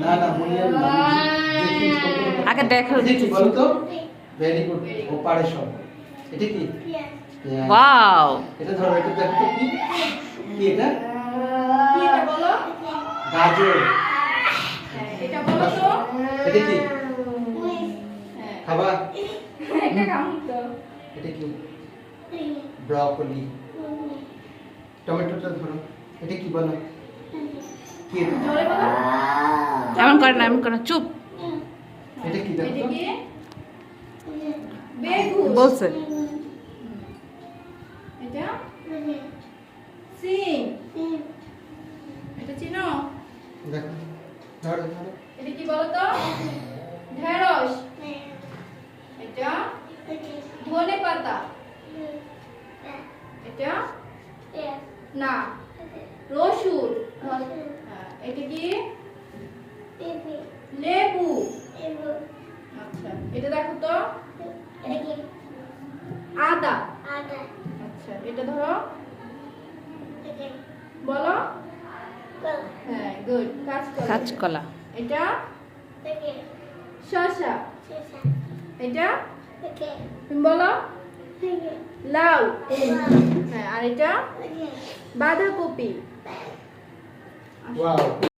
না না মুনিয়াম না আগে দেখো কি বলো তো ভেরি গুড অপারেশন এটা কি ওয়াও এটা ধরো এটা দেখো তো কি কি এটা বলো গাজর এটা বলো তো এটা কি হ্যাঁ খাবা এটা কামুন তো এটা কি ব্রকলি টমেটোটা ধরো এটা কি বলো কি এটা জোরে বলো এমন করে না চুপ এটা কি দেখো এটা তো? কি বেগুন বলছে এটা সিম এটা চিনো দেখো ধরো ধরো এটা কি বলো তো ঢেঁড়স এটা ধনে পাতা এটা না রসুন হ্যাঁ, এটা কি লেবু আচ্ছা এটা দেখো তো আদা আচ্ছা এটা ধরো বলো হ্যাঁ গুড কাঁচকলা এটা শসা এটা তুমি বলো লাউ হ্যাঁ আর এটা বাঁধাকপি ওয়াও